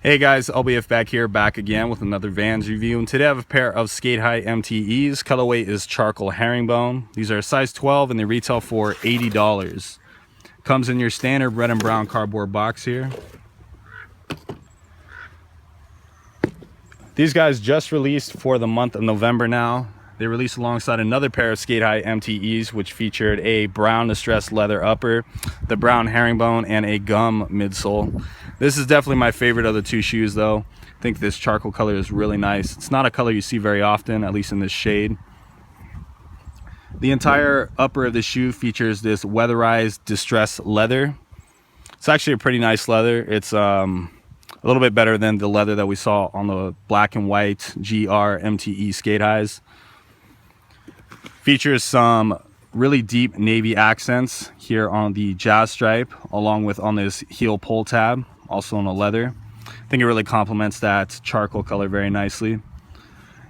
Hey guys, LBF back again with another Vans review, and today I have a pair of SK8-Hi MTEs. Colorway is charcoal herringbone. These are a size 12 and they retail for $80. Comes in your standard red and brown cardboard box here. These guys just released for the month of November now. They released alongside another pair of SK8-Hi MTEs, which featured a brown distressed leather upper, the brown herringbone, and a gum midsole. This is definitely my favorite of the two shoes though. I think this charcoal color is really nice. It's not a color you see very often, at least in this shade. The entire upper of the shoe features this weatherized distressed leather. It's actually a pretty nice leather. It's a little bit better than the leather that we saw on the black and white GR MTE SK8-His. Features some really deep navy accents here on the jazz stripe, along with on this heel pull tab, also on the leather. I think it really complements that charcoal color very nicely.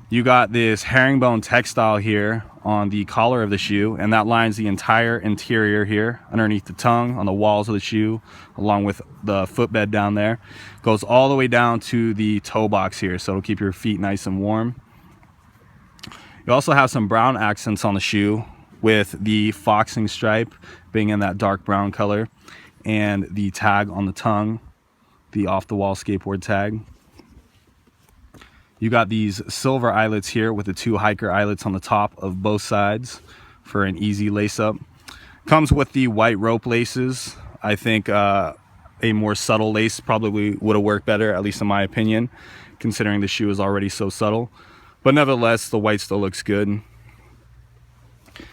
You got this herringbone textile here on the collar of the shoe, and that lines the entire interior here underneath the tongue, on the walls of the shoe, along with the footbed down there. Goes all the way down to the toe box here, so it'll keep your feet nice and warm. You also have some brown accents on the shoe, with the foxing stripe being in that dark brown color, and the tag on the tongue, the off-the-wall skateboard tag. You got these silver eyelets here with the two hiker eyelets on the top of both sides for an easy lace-up. Comes with the white rope laces. I think a more subtle lace probably would have worked better, at least in my opinion, considering the shoe is already so subtle. But nevertheless, the white still looks good.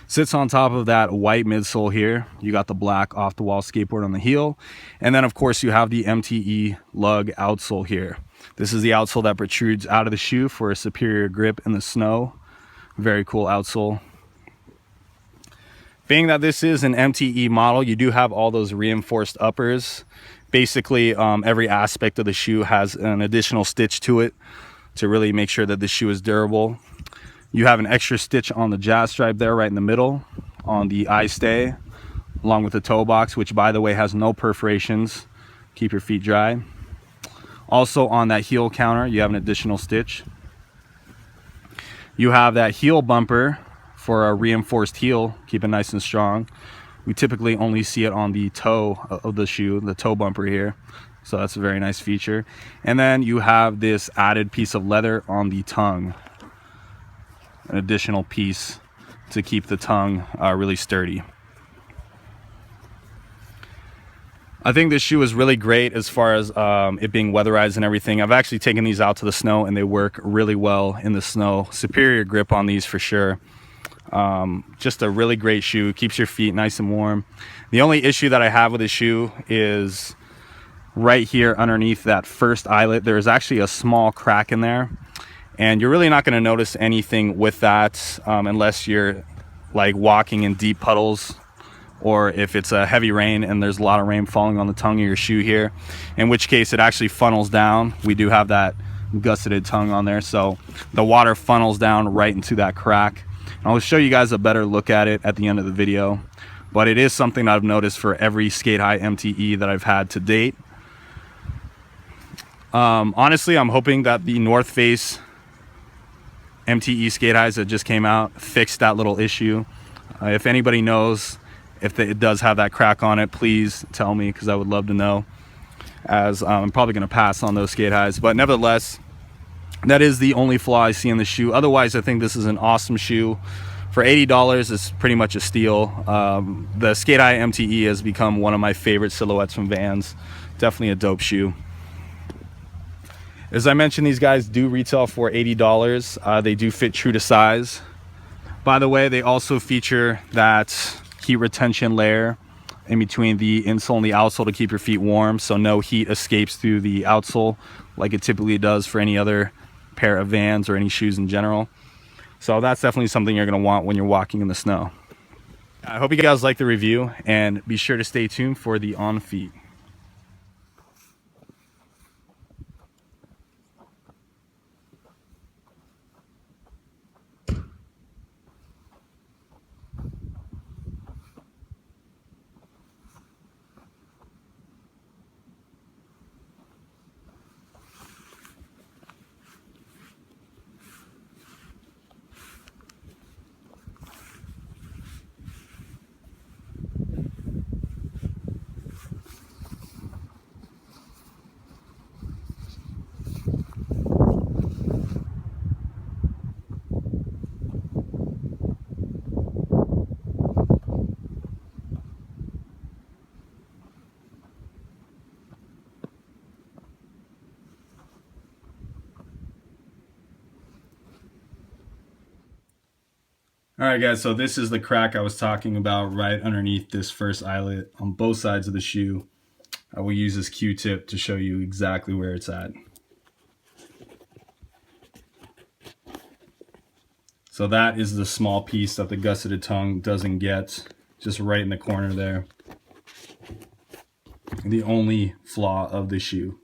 Sits on top of that white midsole here. You got the black off-the-wall skateboard on the heel. And then, of course, you have the MTE lug outsole here. This is the outsole that protrudes out of the shoe for a superior grip in the snow. Very cool outsole. Being that this is an MTE model, you do have all those reinforced uppers. Basically, every aspect of the shoe has an additional stitch to it to really make sure that the shoe is durable. You have an extra stitch on the jazz stripe there right in the middle on the eye stay, along with the toe box, which by the way has no perforations. Keep your feet dry. Also on that heel counter, you have an additional stitch. You have that heel bumper for a reinforced heel, keep it nice and strong. We typically only see it on the toe of the shoe, the toe bumper here. So that's a very nice feature. And then you have this added piece of leather on the tongue. An additional piece to keep the tongue really sturdy. I think this shoe is really great as far as it being weatherized and everything. I've actually taken these out to the snow and they work really well in the snow. Superior grip on these for sure. Just a really great shoe. Keeps your feet nice and warm. The only issue that I have with this shoe is right here underneath that first eyelet. There's actually a small crack in there. And you're really not going to notice anything with that unless you're like walking in deep puddles, or if it's a heavy rain and there's a lot of rain falling on the tongue of your shoe here, in which case it actually funnels down. We do have that gusseted tongue on there, so the water funnels down right into that crack. And I'll show you guys a better look at it at the end of the video, but it is something I've noticed for every SK8-Hi MTE that I've had to date. Honestly, I'm hoping that the North Face MTE SK8-His that just came out fixed that little issue. If anybody knows if it does have that crack on it, please tell me, because I would love to know, as I'm probably going to pass on those SK8-His. But nevertheless, that is the only flaw I see in the shoe. Otherwise, I think this is an awesome shoe. For $80, it's pretty much a steal. The SK8-Hi MTE has become one of my favorite silhouettes from Vans. Definitely a dope shoe. As I mentioned, these guys do retail for $80. They do fit true to size. By the way, they also feature that heat retention layer in between the insole and the outsole to keep your feet warm, so no heat escapes through the outsole like it typically does for any other pair of Vans or any shoes in general. So that's definitely something you're going to want when you're walking in the snow. I hope you guys like the review, and be sure to stay tuned for the on feet. All right, guys, so this is the crack I was talking about right underneath this first eyelet on both sides of the shoe. I will use this Q-tip to show you exactly where it's at. So that is the small piece that the gusseted tongue doesn't get, just right in the corner there. The only flaw of the shoe.